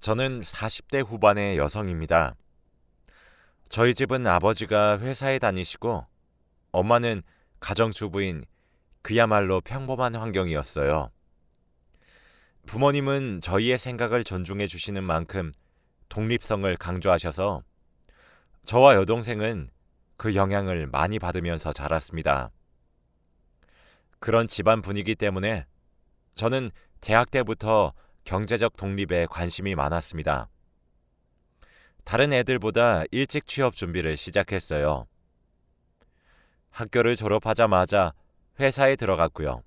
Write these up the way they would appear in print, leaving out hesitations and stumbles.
저는 40대 후반의 여성입니다. 저희 집은 아버지가 회사에 다니시고 엄마는 가정주부인 그야말로 평범한 환경이었어요. 부모님은 저희의 생각을 존중해 주시는 만큼 독립성을 강조하셔서 저와 여동생은 그 영향을 많이 받으면서 자랐습니다. 그런 집안 분위기 때문에 저는 대학 때부터 경제적 독립에 관심이 많았습니다. 다른 애들보다 일찍 취업 준비를 시작했어요. 학교를 졸업하자마자 회사에 들어갔고요.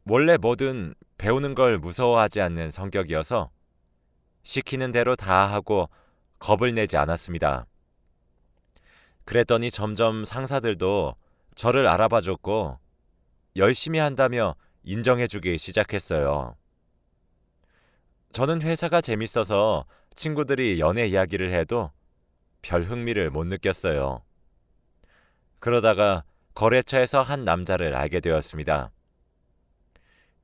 원래 뭐든 배우는 걸 무서워하지 않는 성격이어서 시키는 대로 다 하고 겁을 내지 않았습니다. 그랬더니 점점 상사들도 저를 알아봐줬고 열심히 한다며 인정해주기 시작했어요. 저는 회사가 재밌어서 친구들이 연애 이야기를 해도 별 흥미를 못 느꼈어요. 그러다가 거래처에서 한 남자를 알게 되었습니다.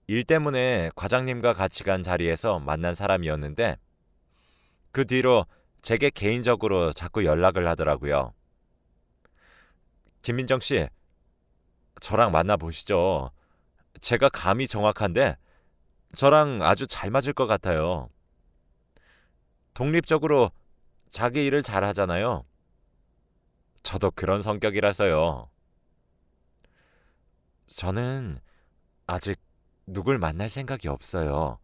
일 때문에 과장님과 같이 간 자리에서 만난 사람이었는데 그 뒤로 제게 개인적으로 자꾸 연락을 하더라고요. 김민정 씨, 저랑 만나보시죠. 제가 감이 정확한데 저랑 아주 잘 맞을 것 같아요. 독립적으로 자기 일을 잘 하잖아요. 저도 그런 성격이라서요. 저는 아직 누굴 만날 생각이 없어요.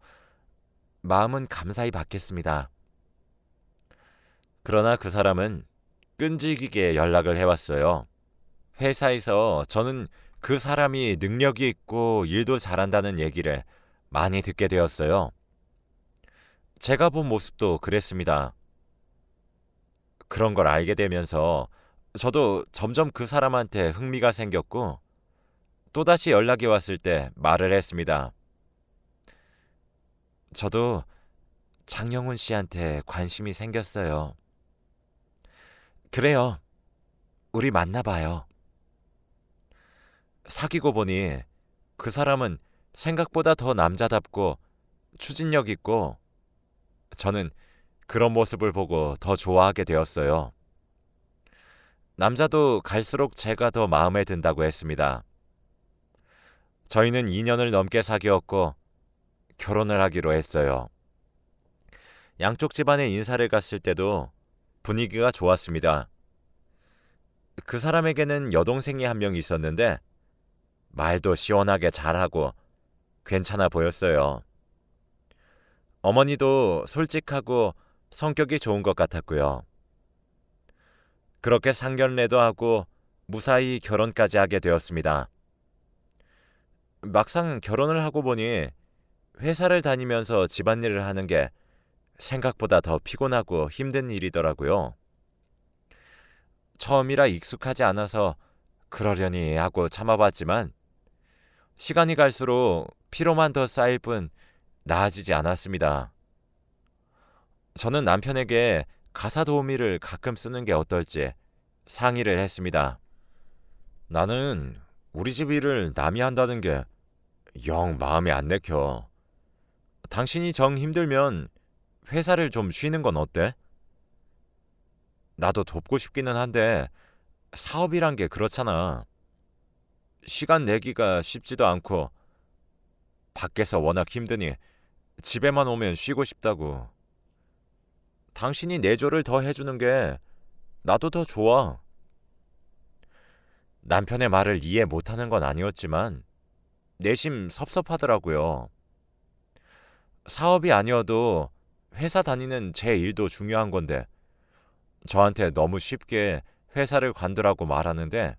마음은 감사히 받겠습니다. 그러나 그 사람은 끈질기게 연락을 해왔어요. 회사에서 저는 그 사람이 능력이 있고 일도 잘한다는 얘기를 많이 듣게 되었어요. 제가 본 모습도 그랬습니다. 그런 걸 알게 되면서 저도 점점 그 사람한테 흥미가 생겼고 또다시 연락이 왔을 때 말을 했습니다. 저도 장영훈 씨한테 관심이 생겼어요. 그래요. 우리 만나봐요. 사귀고 보니 그 사람은 생각보다 더 남자답고 추진력 있고 저는 그런 모습을 보고 더 좋아하게 되었어요. 남자도 갈수록 제가 더 마음에 든다고 했습니다. 저희는 2년을 넘게 사귀었고 결혼을 하기로 했어요. 양쪽 집안에 인사를 갔을 때도 분위기가 좋았습니다. 그 사람에게는 여동생이 한 명 있었는데 말도 시원하게 잘하고 괜찮아 보였어요. 어머니도 솔직하고 성격이 좋은 것 같았고요. 그렇게 상견례도 하고 무사히 결혼까지 하게 되었습니다. 막상 결혼을 하고 보니 회사를 다니면서 집안일을 하는 게 생각보다 더 피곤하고 힘든 일이더라고요. 처음이라 익숙하지 않아서 그러려니 하고 참아봤지만 시간이 갈수록 피로만 더 쌓일 뿐 나아지지 않았습니다. 저는 남편에게 가사 도우미를 가끔 쓰는 게 어떨지 상의를 했습니다. 나는 우리 집 일을 남이 한다는 게 영 마음에 안 내켜. 당신이 정 힘들면 회사를 좀 쉬는 건 어때? 나도 돕고 싶기는 한데 사업이란 게 그렇잖아. 시간 내기가 쉽지도 않고 밖에서 워낙 힘드니 집에만 오면 쉬고 싶다고. 당신이 내조를 더 해주는 게 나도 더 좋아. 남편의 말을 이해 못하는 건 아니었지만 내심 섭섭하더라고요. 사업이 아니어도 회사 다니는 제 일도 중요한 건데 저한테 너무 쉽게 회사를 관두라고 말하는데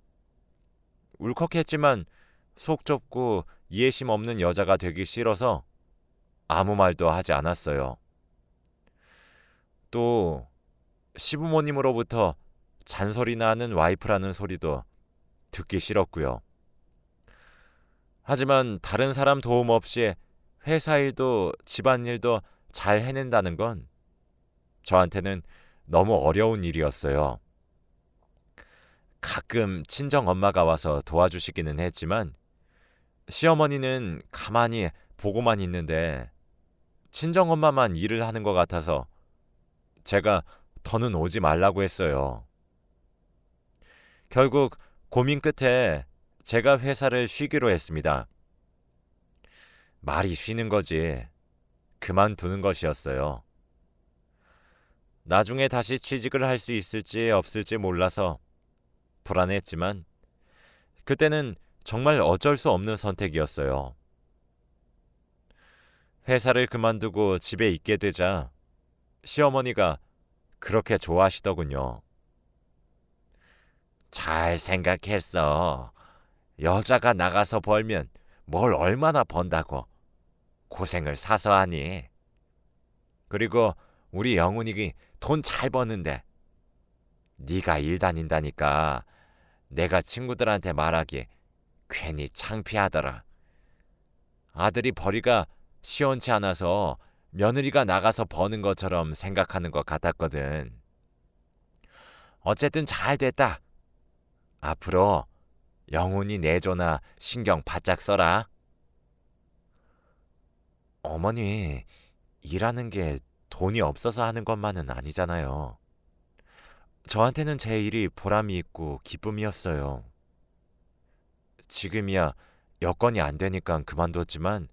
울컥했지만 속 좁고 이해심 없는 여자가 되기 싫어서 아무 말도 하지 않았어요. 또 시부모님으로부터 잔소리나 하는 와이프라는 소리도 듣기 싫었고요. 하지만 다른 사람 도움 없이 회사 일도 집안일도 잘 해낸다는 건 저한테는 너무 어려운 일이었어요. 가끔 친정 엄마가 와서 도와주시기는 했지만 시어머니는 가만히 보고만 있는데 친정엄마만 일을 하는 것 같아서 제가 더는 오지 말라고 했어요. 결국 고민 끝에 제가 회사를 쉬기로 했습니다. 말이 쉬는 거지 그만두는 것이었어요. 나중에 다시 취직을 할 수 있을지 없을지 몰라서 불안했지만 그때는 정말 어쩔 수 없는 선택이었어요. 회사를 그만두고 집에 있게 되자 시어머니가 그렇게 좋아하시더군요. 잘 생각했어. 여자가 나가서 벌면 뭘 얼마나 번다고 고생을 사서 하니. 그리고 우리 영훈이 돈 잘 버는데 네가 일 다닌다니까 내가 친구들한테 말하기 괜히 창피하더라. 아들이 벌이가 시원치 않아서 며느리가 나가서 버는 것처럼 생각하는 것 같았거든. 어쨌든 잘 됐다. 앞으로 영훈이 내조나 신경 바짝 써라. 어머니, 일하는 게 돈이 없어서 하는 것만은 아니잖아요. 저한테는 제 일이 보람이 있고 기쁨이었어요. 지금이야 여건이 안 되니까 그만뒀지만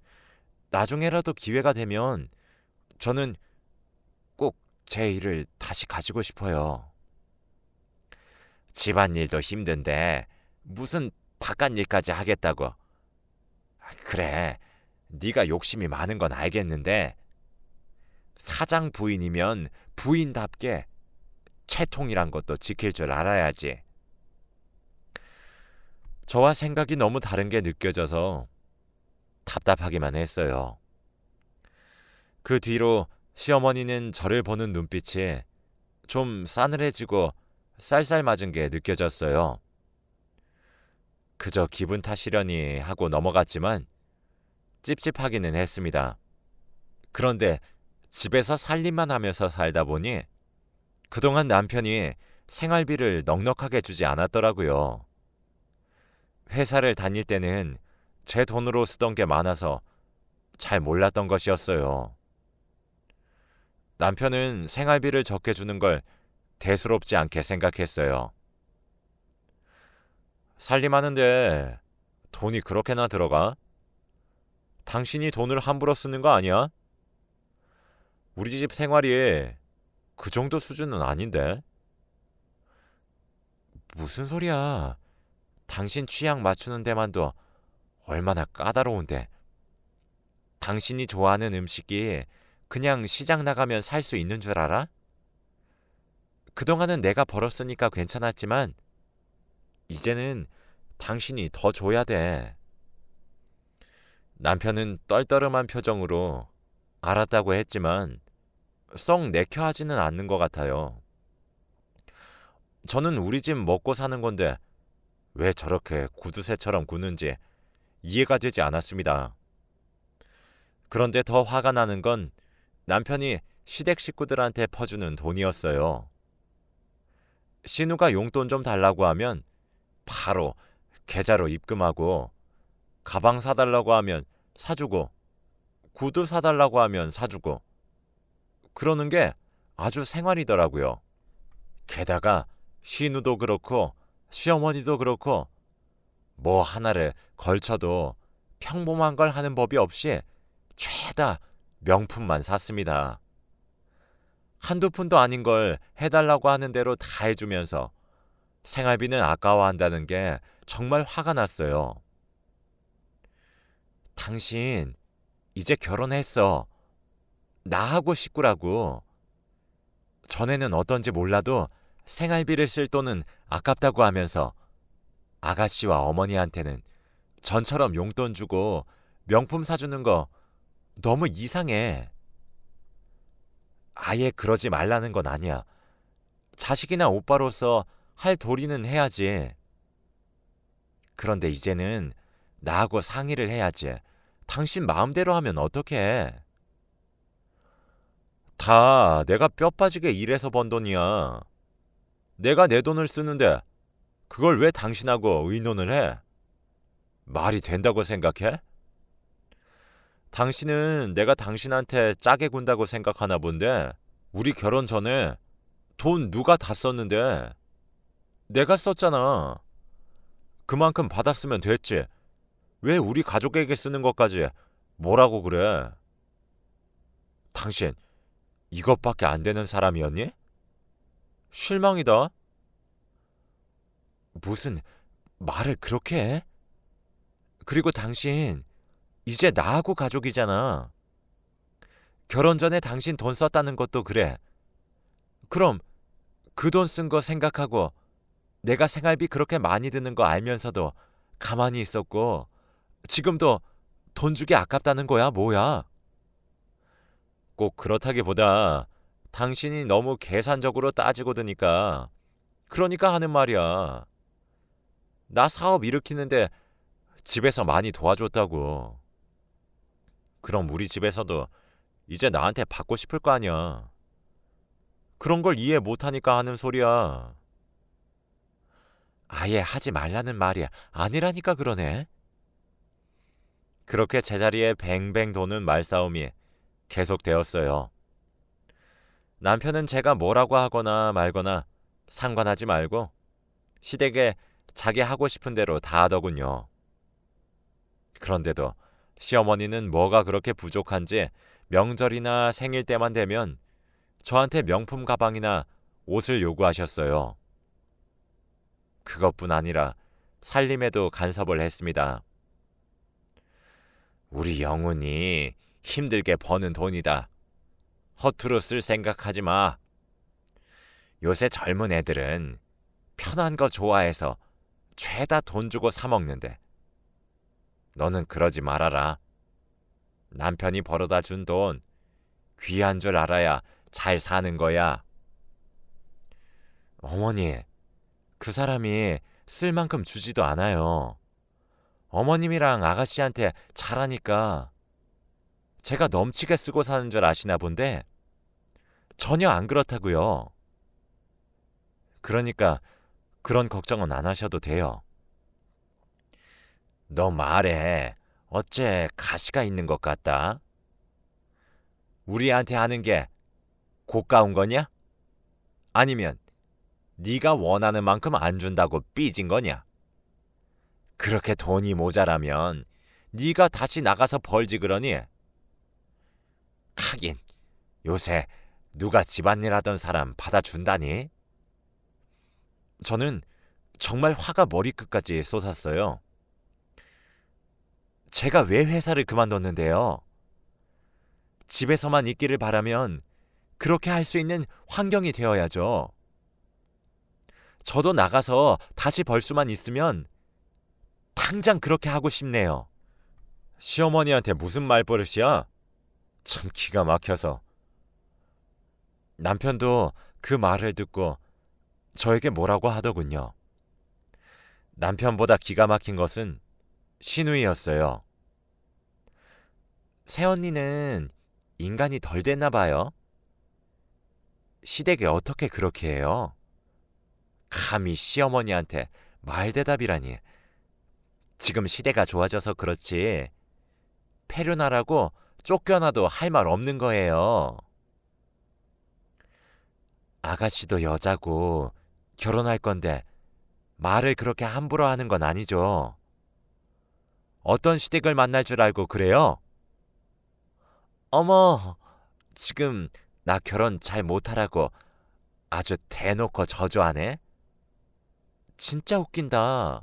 나중에라도 기회가 되면 저는 꼭 제 일을 다시 가지고 싶어요. 집안일도 힘든데 무슨 바깥 일까지 하겠다고. 그래, 네가 욕심이 많은 건 알겠는데 사장 부인이면 부인답게 채통이란 것도 지킬 줄 알아야지. 저와 생각이 너무 다른 게 느껴져서 답답하기만 했어요. 그 뒤로 시어머니는 저를 보는 눈빛이 좀 싸늘해지고 쌀쌀맞은 게 느껴졌어요. 그저 기분 탓이려니 하고 넘어갔지만 찝찝하기는 했습니다. 그런데 집에서 살림만 하면서 살다 보니 그동안 남편이 생활비를 넉넉하게 주지 않았더라고요. 회사를 다닐 때는 제 돈으로 쓰던 게 많아서 잘 몰랐던 것이었어요. 남편은 생활비를 적게 주는 걸 대수롭지 않게 생각했어요. 살림하는데 돈이 그렇게나 들어가? 당신이 돈을 함부로 쓰는 거 아니야? 우리 집 생활이 그 정도 수준은 아닌데? 무슨 소리야? 당신 취향 맞추는 데만도 얼마나 까다로운데. 당신이 좋아하는 음식이 그냥 시장 나가면 살 수 있는 줄 알아? 그동안은 내가 벌었으니까 괜찮았지만 이제는 당신이 더 줘야 돼. 남편은 떨떠름한 표정으로 알았다고 했지만 썩 내켜 하지는 않는 것 같아요. 저는 우리 집 먹고 사는 건데 왜 저렇게 구두쇠처럼 구는지 이해가 되지 않았습니다. 그런데 더 화가 나는 건 남편이 시댁 식구들한테 퍼주는 돈이었어요. 신우가 용돈 좀 달라고 하면 바로 계좌로 입금하고 가방 사달라고 하면 사주고 구두 사달라고 하면 사주고 그러는 게 아주 생활이더라고요. 게다가 신우도 그렇고 시어머니도 그렇고 뭐 하나를 걸쳐도 평범한 걸 하는 법이 없이 죄다 명품만 샀습니다. 한두 푼도 아닌 걸 해달라고 하는 대로 다 해주면서 생활비는 아까워한다는 게 정말 화가 났어요. 당신 이제 결혼했어. 나하고 식구라고. 전에는 어떤지 몰라도 생활비를 쓸 돈은 아깝다고 하면서 아가씨와 어머니한테는 전처럼 용돈 주고 명품 사주는 거 너무 이상해. 아예 그러지 말라는 건 아니야. 자식이나 오빠로서 할 도리는 해야지. 그런데 이제는 나하고 상의를 해야지. 당신 마음대로 하면 어떡해. 다 내가 뼈 빠지게 일해서 번 돈이야. 내가 내 돈을 쓰는데 그걸 왜 당신하고 의논을 해? 말이 된다고 생각해? 당신은 내가 당신한테 짜게 군다고 생각하나 본데 우리 결혼 전에 돈 누가 다 썼는데 내가 썼잖아. 그만큼 받았으면 됐지. 왜 우리 가족에게 쓰는 것까지 뭐라고 그래? 당신 이것밖에 안 되는 사람이었니? 실망이다. 무슨 말을 그렇게 해? 그리고 당신 이제 나하고 가족이잖아. 결혼 전에 당신 돈 썼다는 것도 그래. 그럼 그 돈 쓴 거 생각하고 내가 생활비 그렇게 많이 드는 거 알면서도 가만히 있었고 지금도 돈 주기 아깝다는 거야, 뭐야? 꼭 그렇다기보다 당신이 너무 계산적으로 따지고 드니까 그러니까 하는 말이야. 나 사업 일으키는데 집에서 많이 도와줬다고. 그럼 우리 집에서도 이제 나한테 받고 싶을 거 아니야. 그런 걸 이해 못하니까 하는 소리야. 아예 하지 말라는 말이 아니라니까 그러네. 그렇게 제자리에 뱅뱅 도는 말싸움이 계속되었어요. 남편은 제가 뭐라고 하거나 말거나 상관하지 말고 시댁에 자기 하고 싶은 대로 다 하더군요. 그런데도 시어머니는 뭐가 그렇게 부족한지 명절이나 생일 때만 되면 저한테 명품 가방이나 옷을 요구하셨어요. 그것뿐 아니라 살림에도 간섭을 했습니다. 우리 영훈이 힘들게 버는 돈이다. 허투루 쓸 생각하지 마. 요새 젊은 애들은 편한 거 좋아해서 죄다 돈 주고 사 먹는데 너는 그러지 말아라. 남편이 벌어다 준 돈 귀한 줄 알아야 잘 사는 거야. 어머니, 그 사람이 쓸 만큼 주지도 않아요. 어머님이랑 아가씨한테 잘하니까 제가 넘치게 쓰고 사는 줄 아시나 본데 전혀 안 그렇다고요. 그러니까 그런 걱정은 안 하셔도 돼요. 너 말에 어째 가시가 있는 것 같다. 우리한테 하는 게 고가운 거냐? 아니면 네가 원하는 만큼 안 준다고 삐진 거냐? 그렇게 돈이 모자라면 네가 다시 나가서 벌지 그러니? 하긴 요새 누가 집안일 하던 사람 받아준다니? 저는 정말 화가 머리끝까지 솟았어요. 제가 왜 회사를 그만뒀는데요? 집에서만 있기를 바라면 그렇게 할 수 있는 환경이 되어야죠. 저도 나가서 다시 벌 수만 있으면 당장 그렇게 하고 싶네요. 시어머니한테 무슨 말버릇이야? 참 기가 막혀서. 남편도 그 말을 듣고 저에게 뭐라고 하더군요. 남편보다 기가 막힌 것은 신우이였어요. 새언니는 인간이 덜 됐나 봐요. 시댁에 어떻게 그렇게 해요? 감히 시어머니한테 말대답이라니. 지금 시대가 좋아져서 그렇지 폐륜하라고 쫓겨나도 할 말 없는 거예요. 아가씨도 여자고 결혼할 건데 말을 그렇게 함부로 하는 건 아니죠. 어떤 시댁을 만날 줄 알고 그래요? 어머, 지금 나 결혼 잘 못하라고 아주 대놓고 저주하네? 진짜 웃긴다.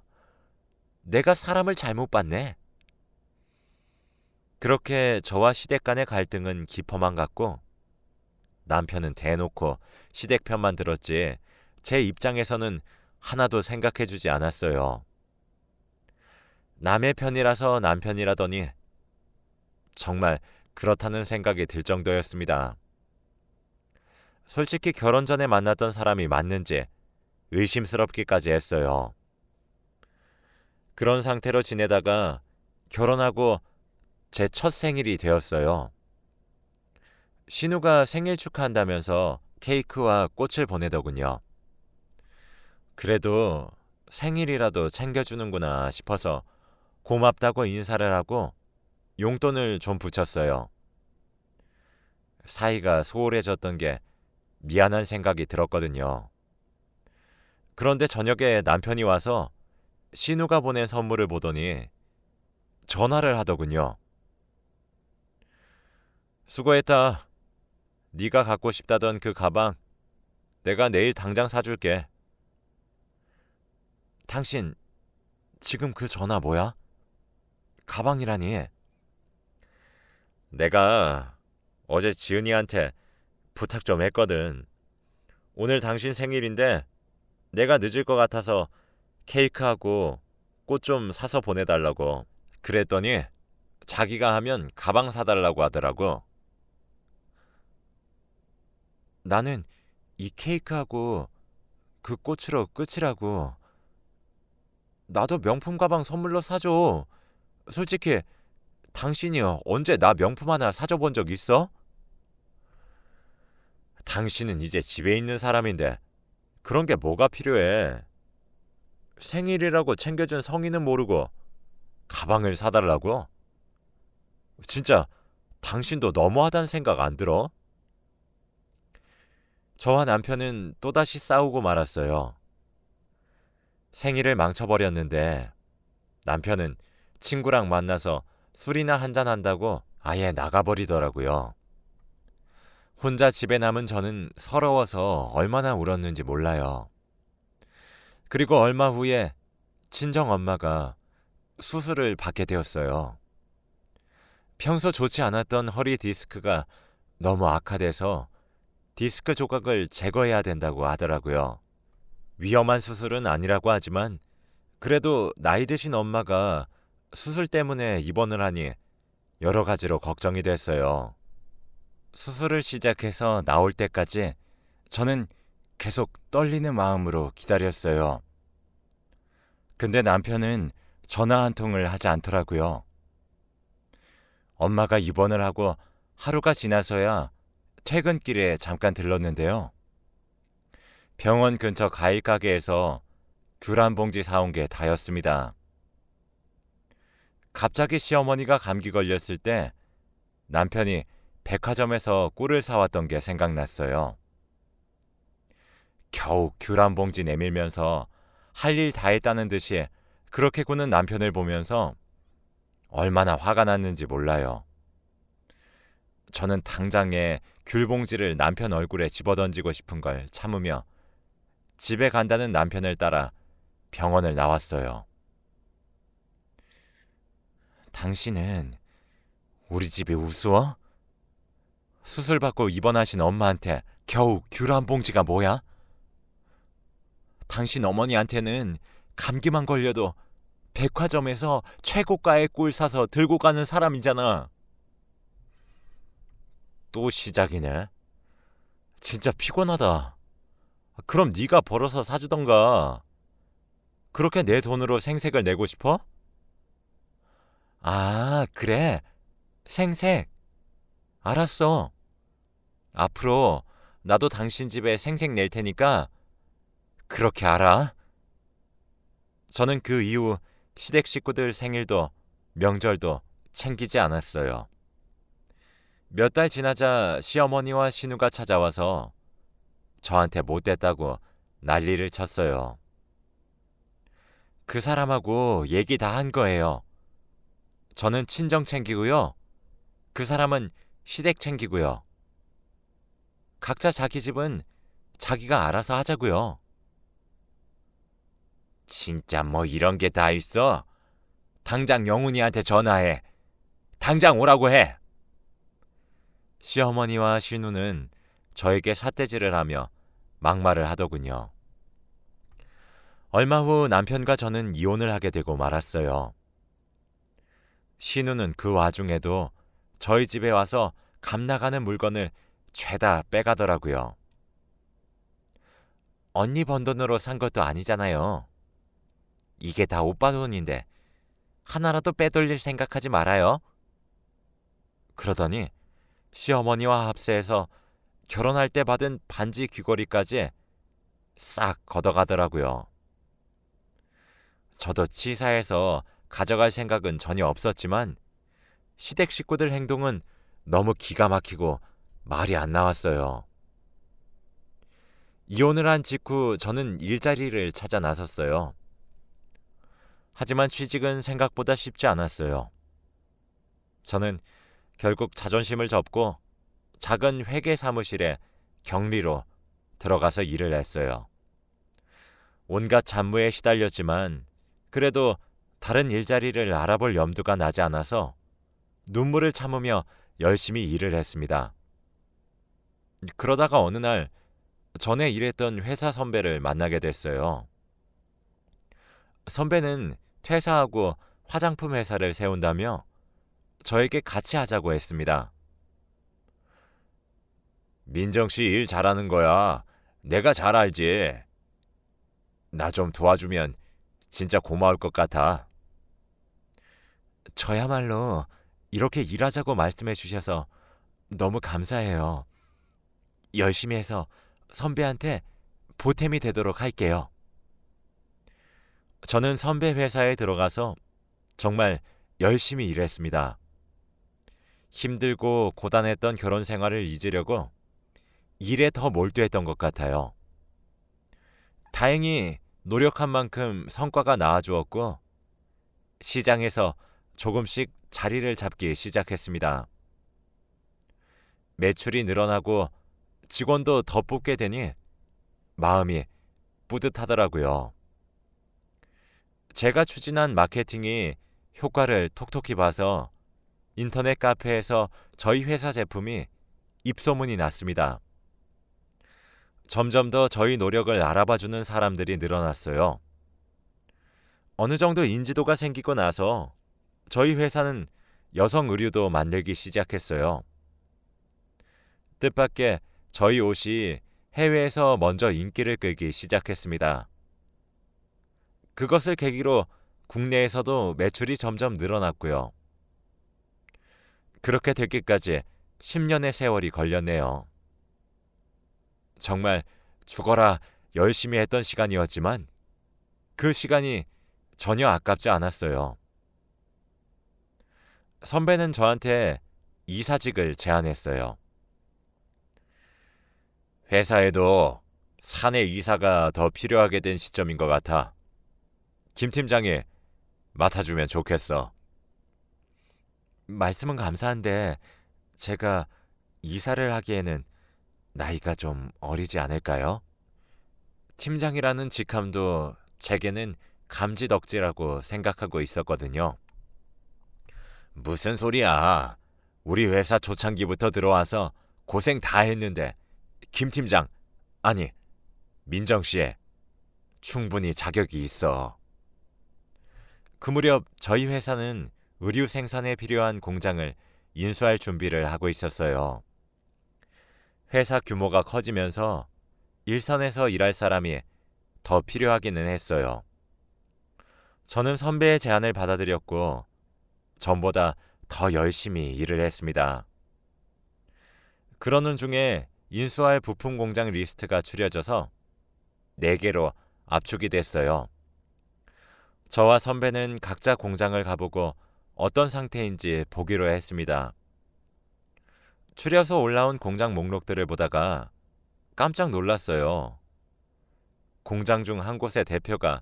내가 사람을 잘못 봤네. 그렇게 저와 시댁 간의 갈등은 깊어만 갔고 남편은 대놓고 시댁 편만 들었지 제 입장에서는 하나도 생각해주지 않았어요. 남의 편이라서 남편이라더니 정말 그렇다는 생각이 들 정도였습니다. 솔직히 결혼 전에 만났던 사람이 맞는지 의심스럽기까지 했어요. 그런 상태로 지내다가 결혼하고 제 첫 생일이 되었어요. 신우가 생일 축하한다면서 케이크와 꽃을 보내더군요. 그래도 생일이라도 챙겨주는구나 싶어서 고맙다고 인사를 하고 용돈을 좀 붙였어요. 사이가 소홀해졌던 게 미안한 생각이 들었거든요. 그런데 저녁에 남편이 와서 신우가 보낸 선물을 보더니 전화를 하더군요. 수고했다. 네가 갖고 싶다던 그 가방 내가 내일 당장 사줄게. 당신 지금 그 전화 뭐야? 가방이라니. 내가 어제 지은이한테 부탁 좀 했거든. 오늘 당신 생일인데 내가 늦을 것 같아서 케이크하고 꽃 좀 사서 보내달라고. 그랬더니 자기가 하면 가방 사달라고 하더라고. 나는 이 케이크하고 그 꽃으로 끝이라고. 나도 명품 가방 선물로 사줘. 솔직히 당신이 언제 나 명품 하나 사줘 본 적 있어? 당신은 이제 집에 있는 사람인데 그런 게 뭐가 필요해? 생일이라고 챙겨준 성의는 모르고 가방을 사달라고? 진짜 당신도 너무하다는 생각 안 들어? 저와 남편은 또다시 싸우고 말았어요. 생일을 망쳐버렸는데 남편은 친구랑 만나서 술이나 한잔한다고 아예 나가버리더라고요. 혼자 집에 남은 저는 서러워서 얼마나 울었는지 몰라요. 그리고 얼마 후에 친정 엄마가 수술을 받게 되었어요. 평소 좋지 않았던 허리 디스크가 너무 악화돼서 디스크 조각을 제거해야 된다고 하더라고요. 위험한 수술은 아니라고 하지만 그래도 나이 드신 엄마가 수술 때문에 입원을 하니 여러 가지로 걱정이 됐어요. 수술을 시작해서 나올 때까지 저는 계속 떨리는 마음으로 기다렸어요. 근데 남편은 전화 한 통을 하지 않더라고요. 엄마가 입원을 하고 하루가 지나서야 퇴근길에 잠깐 들렀는데요. 병원 근처 과일 가게에서 귤 한 봉지 사온 게 다였습니다. 갑자기 시어머니가 감기 걸렸을 때 남편이 백화점에서 꿀을 사왔던 게 생각났어요. 겨우 귤 한 봉지 내밀면서 할 일 다 했다는 듯이 그렇게 구는 남편을 보면서 얼마나 화가 났는지 몰라요. 저는 당장에 귤 봉지를 남편 얼굴에 집어던지고 싶은 걸 참으며 집에 간다는 남편을 따라 병원을 나왔어요. 당신은 우리 집이 우스워? 수술받고 입원하신 엄마한테 겨우 귤 한 봉지가 뭐야? 당신 어머니한테는 감기만 걸려도 백화점에서 최고가의 꿀 사서 들고 가는 사람이잖아. 또 시작이네. 진짜 피곤하다. 그럼 네가 벌어서 사주던가. 그렇게 내 돈으로 생색을 내고 싶어? 아, 그래. 생색. 알았어. 앞으로 나도 당신 집에 생색 낼 테니까 그렇게 알아. 저는 그 이후 시댁 식구들 생일도 명절도 챙기지 않았어요. 몇 달 지나자 시어머니와 신우가 찾아와서 저한테 못됐다고 난리를 쳤어요. 그 사람하고 얘기 다 한 거예요. 저는 친정 챙기고요. 그 사람은 시댁 챙기고요. 각자 자기 집은 자기가 알아서 하자고요. 진짜 뭐 이런 게 다 있어? 당장 영훈이한테 전화해. 당장 오라고 해. 시어머니와 신우는 저에게 삿대질을 하며 막말을 하더군요. 얼마 후 남편과 저는 이혼을 하게 되고 말았어요. 신우는 그 와중에도 저희 집에 와서 값 나가는 물건을 죄다 빼가더라고요. 언니 번 돈으로 산 것도 아니잖아요. 이게 다 오빠 돈인데 하나라도 빼돌릴 생각하지 말아요. 그러더니 시어머니와 합세해서 결혼할 때 받은 반지 귀걸이까지 싹 걷어가더라고요. 저도 치사해서 가져갈 생각은 전혀 없었지만 시댁 식구들 행동은 너무 기가 막히고 말이 안 나왔어요. 이혼을 한 직후 저는 일자리를 찾아 나섰어요. 하지만 취직은 생각보다 쉽지 않았어요. 저는 결국 자존심을 접고 작은 회계 사무실에 격리로 들어가서 일을 했어요. 온갖 잡무에 시달렸지만 그래도 다른 일자리를 알아볼 염두가 나지 않아서 눈물을 참으며 열심히 일을 했습니다. 그러다가 어느 날 전에 일했던 회사 선배를 만나게 됐어요. 선배는 퇴사하고 화장품 회사를 세운다며 저에게 같이 하자고 했습니다. 민정 씨 일 잘하는 거야. 내가 잘 알지. 나 좀 도와주면 진짜 고마울 것 같아. 저야말로 이렇게 일하자고 말씀해 주셔서 너무 감사해요. 열심히 해서 선배한테 보탬이 되도록 할게요. 저는 선배 회사에 들어가서 정말 열심히 일했습니다. 힘들고 고단했던 결혼 생활을 잊으려고 일에 더 몰두했던 것 같아요. 다행히 노력한 만큼 성과가 나아주었고 시장에서 조금씩 자리를 잡기 시작했습니다. 매출이 늘어나고 직원도 더 뽑게 되니 마음이 뿌듯하더라고요. 제가 추진한 마케팅이 효과를 톡톡히 봐서 인터넷 카페에서 저희 회사 제품이 입소문이 났습니다. 점점 더 저희 노력을 알아봐주는 사람들이 늘어났어요. 어느 정도 인지도가 생기고 나서 저희 회사는 여성 의류도 만들기 시작했어요. 뜻밖의 저희 옷이 해외에서 먼저 인기를 끌기 시작했습니다. 그것을 계기로 국내에서도 매출이 점점 늘어났고요. 그렇게 되기까지 10년의 세월이 걸렸네요. 정말 죽어라 열심히 했던 시간이었지만 그 시간이 전혀 아깝지 않았어요. 선배는 저한테 이사직을 제안했어요. 회사에도 사내 이사가 더 필요하게 된 시점인 것 같아. 김 팀장이 맡아주면 좋겠어. 말씀은 감사한데 제가 이사를 하기에는 나이가 좀 어리지 않을까요? 팀장이라는 직함도 제게는 감지덕지라고 생각하고 있었거든요. 무슨 소리야. 우리 회사 초창기부터 들어와서 고생 다 했는데 김 팀장, 아니 민정 씨에 충분히 자격이 있어. 그 무렵 저희 회사는 의류 생산에 필요한 공장을 인수할 준비를 하고 있었어요. 회사 규모가 커지면서 일선에서 일할 사람이 더 필요하기는 했어요. 저는 선배의 제안을 받아들였고 전보다 더 열심히 일을 했습니다. 그러는 중에 인수할 부품 공장 리스트가 추려져서 4개로 압축이 됐어요. 저와 선배는 각자 공장을 가보고 어떤 상태인지 보기로 했습니다. 추려서 올라온 공장 목록들을 보다가 깜짝 놀랐어요. 공장 중 한 곳의 대표가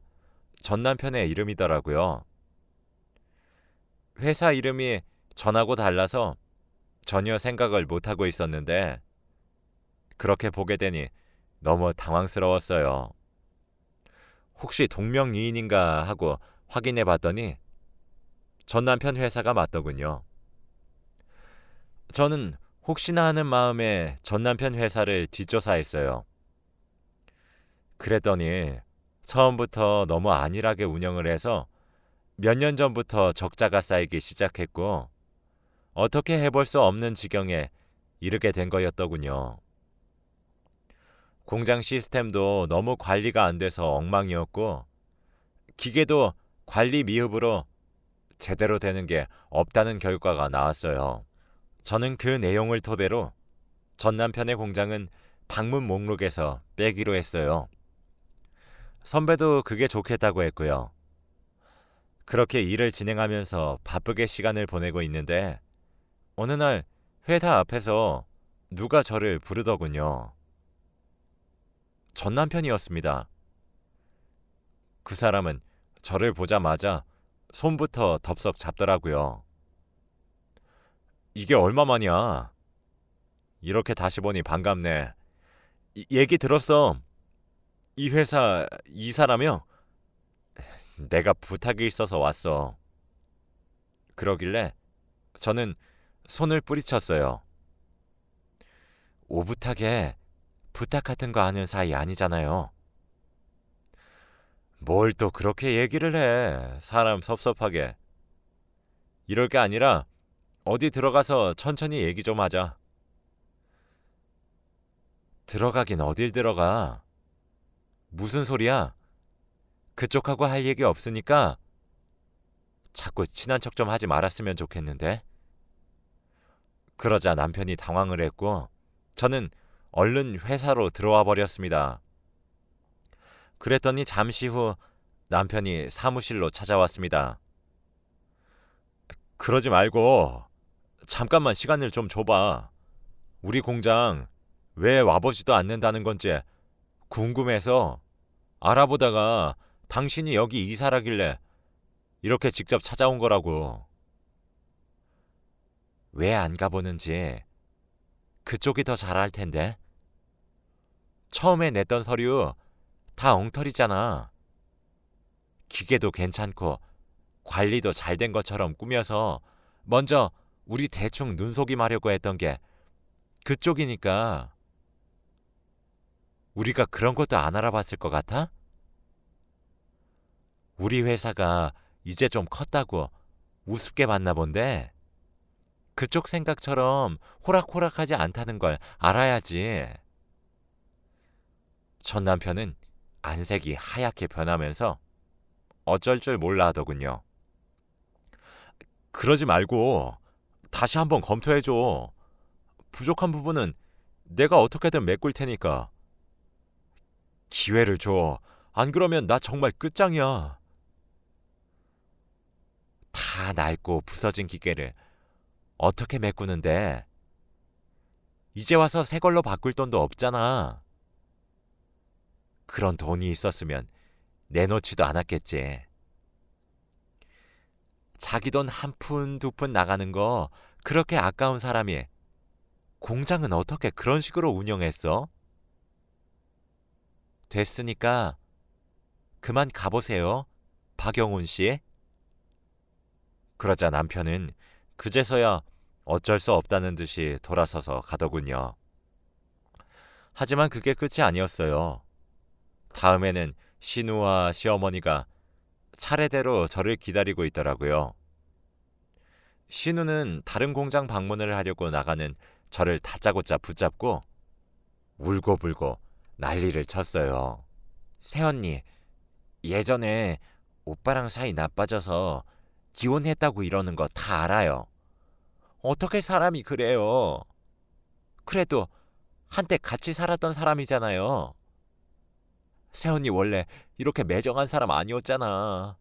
전 남편의 이름이더라고요. 회사 이름이 전하고 달라서 전혀 생각을 못하고 있었는데 그렇게 보게 되니 너무 당황스러웠어요. 혹시 동명이인인가 하고 확인해 봤더니 전 남편 회사가 맞더군요. 저는 혹시나 하는 마음에 전 남편 회사를 뒷조사했어요. 그랬더니 처음부터 너무 안일하게 운영을 해서 몇 년 전부터 적자가 쌓이기 시작했고 어떻게 해볼 수 없는 지경에 이르게 된 거였더군요. 공장 시스템도 너무 관리가 안 돼서 엉망이었고 기계도 관리 미흡으로 제대로 되는 게 없다는 결과가 나왔어요. 저는 그 내용을 토대로 전 남편의 공장은 방문 목록에서 빼기로 했어요. 선배도 그게 좋겠다고 했고요. 그렇게 일을 진행하면서 바쁘게 시간을 보내고 있는데 어느 날 회사 앞에서 누가 저를 부르더군요. 전 남편이었습니다. 그 사람은 저를 보자마자 손부터 덥석 잡더라고요. 이게 얼마만이야? 이렇게 다시 보니 반갑네. 얘기 들었어. 이 회사 이사라며? 내가 부탁이 있어서 왔어. 그러길래 저는 손을 뿌리쳤어요. 오붓하게 부탁 같은 거 하는 사이 아니잖아요. 뭘 또 그렇게 얘기를 해. 사람 섭섭하게. 이럴 게 아니라 어디 들어가서 천천히 얘기 좀 하자. 들어가긴 어딜 들어가. 무슨 소리야? 그쪽하고 할 얘기 없으니까 자꾸 친한 척 좀 하지 말았으면 좋겠는데. 그러자 남편이 당황을 했고 저는 얼른 회사로 들어와 버렸습니다. 그랬더니 잠시 후 남편이 사무실로 찾아왔습니다. 그러지 말고 잠깐만 시간을 좀 줘봐. 우리 공장 왜 와보지도 않는다는 건지 궁금해서 알아보다가 당신이 여기 이사라길래 이렇게 직접 찾아온 거라고. 왜 안 가보는지 그쪽이 더 잘 알 텐데. 처음에 냈던 서류 다 엉터리잖아. 기계도 괜찮고 관리도 잘 된 것처럼 꾸며서 먼저 우리 대충 눈속임하려고 했던 게 그쪽이니까. 우리가 그런 것도 안 알아봤을 것 같아? 우리 회사가 이제 좀 컸다고 우습게 봤나 본데 그쪽 생각처럼 호락호락하지 않다는 걸 알아야지. 전 남편은 안색이 하얗게 변하면서 어쩔 줄 몰라 하더군요. 그러지 말고 다시 한번 검토해줘. 부족한 부분은 내가 어떻게든 메꿀 테니까. 기회를 줘. 안 그러면 나 정말 끝장이야. 다 낡고 부서진 기계를 어떻게 메꾸는데? 이제 와서 새 걸로 바꿀 돈도 없잖아. 그런 돈이 있었으면 내놓지도 않았겠지. 자기 돈 한 푼 두 푼 나가는 거 그렇게 아까운 사람이 공장은 어떻게 그런 식으로 운영했어? 됐으니까 그만 가보세요, 박영훈 씨. 그러자 남편은 그제서야 어쩔 수 없다는 듯이 돌아서서 가더군요. 하지만 그게 끝이 아니었어요. 다음에는 신우와 시어머니가 차례대로 저를 기다리고 있더라고요. 신우는 다른 공장 방문을 하려고 나가는 저를 다짜고짜 붙잡고 울고불고 난리를 쳤어요. 새언니, 예전에 오빠랑 사이 나빠져서 기혼했다고 이러는 거 다 알아요. 어떻게 사람이 그래요? 그래도 한때 같이 살았던 사람이잖아요. 새언니 원래 이렇게 매정한 사람 아니었잖아.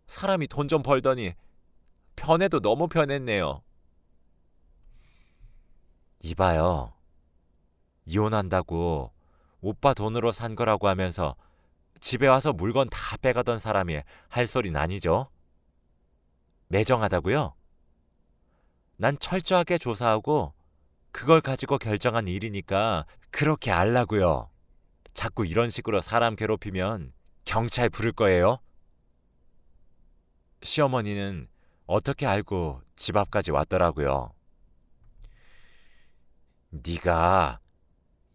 사람이 돈 좀 벌더니 변해도 너무 변했네요. 이봐요. 이혼한다고 오빠 돈으로 산 거라고 하면서 집에 와서 물건 다 빼가던 사람이 할 소린 아니죠? 매정하다고요? 난 철저하게 조사하고 그걸 가지고 결정한 일이니까 그렇게 알라고요. 자꾸 이런 식으로 사람 괴롭히면 경찰 부를 거예요. 시어머니는 어떻게 알고 집 앞까지 왔더라고요. 네가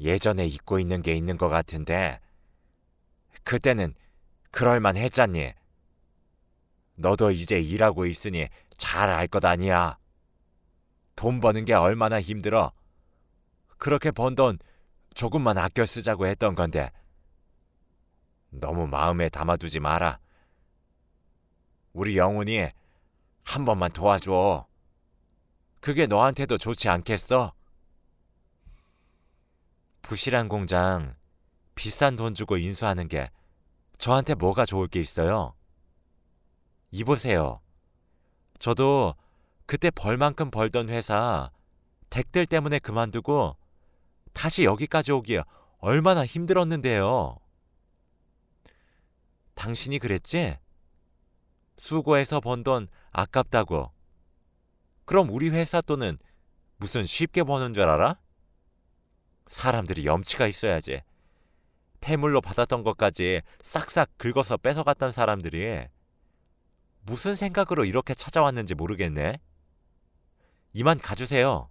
예전에 잊고 있는 게 있는 것 같은데 그때는 그럴만 했잖니. 너도 이제 일하고 있으니 잘 알 것 아니야. 돈 버는 게 얼마나 힘들어. 그렇게 번 돈 조금만 아껴 쓰자고 했던 건데 너무 마음에 담아두지 마라. 우리 영훈이 한 번만 도와줘. 그게 너한테도 좋지 않겠어? 부실한 공장 비싼 돈 주고 인수하는 게 저한테 뭐가 좋을 게 있어요? 이보세요. 저도 그때 벌만큼 벌던 회사 댁들 때문에 그만두고 다시 여기까지 오기 얼마나 힘들었는데요. 당신이 그랬지? 수고해서 번 돈 아깝다고. 그럼 우리 회사 돈은 무슨 쉽게 버는 줄 알아? 사람들이 염치가 있어야지. 폐물로 받았던 것까지 싹싹 긁어서 뺏어갔던 사람들이 무슨 생각으로 이렇게 찾아왔는지 모르겠네. 이만 가주세요.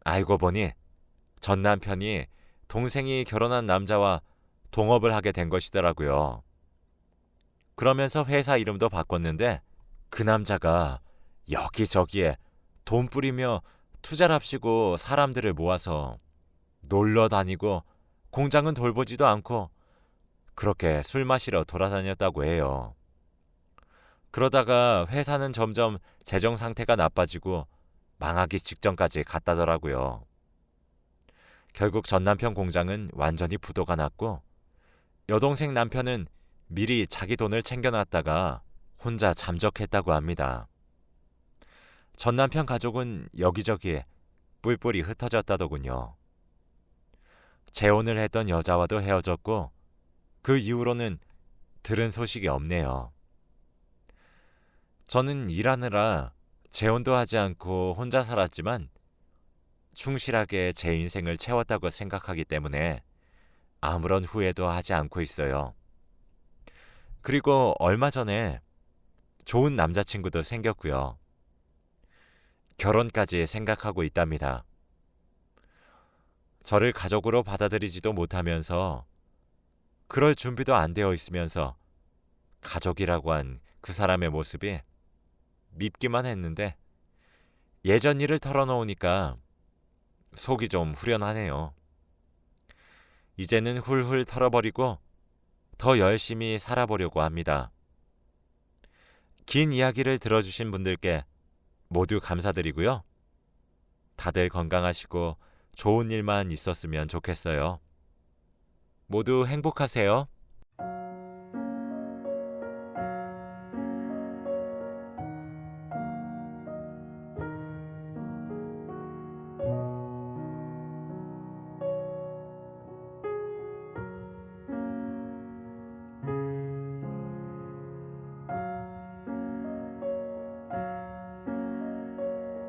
알고 보니 전 남편이 동생이 결혼한 남자와 동업을 하게 된 것이더라고요. 그러면서 회사 이름도 바꿨는데 그 남자가 여기저기에 돈 뿌리며 투자랍시고 사람들을 모아서 놀러 다니고 공장은 돌보지도 않고 그렇게 술 마시러 돌아다녔다고 해요. 그러다가 회사는 점점 재정 상태가 나빠지고 망하기 직전까지 갔다더라고요. 결국 전 남편 공장은 완전히 부도가 났고 여동생 남편은 미리 자기 돈을 챙겨놨다가 혼자 잠적했다고 합니다. 전 남편 가족은 여기저기에 뿔뿔이 흩어졌다더군요. 재혼을 했던 여자와도 헤어졌고 그 이후로는 들은 소식이 없네요. 저는 일하느라 재혼도 하지 않고 혼자 살았지만 충실하게 제 인생을 채웠다고 생각하기 때문에 아무런 후회도 하지 않고 있어요. 그리고 얼마 전에 좋은 남자친구도 생겼고요. 결혼까지 생각하고 있답니다. 저를 가족으로 받아들이지도 못하면서 그럴 준비도 안 되어 있으면서 가족이라고 한 그 사람의 모습이 밉기만 했는데 예전 일을 털어놓으니까 속이 좀 후련하네요. 이제는 훌훌 털어버리고 더 열심히 살아보려고 합니다. 긴 이야기를 들어주신 분들께 모두 감사드리고요. 다들 건강하시고 좋은 일만 있었으면 좋겠어요. 모두 행복하세요.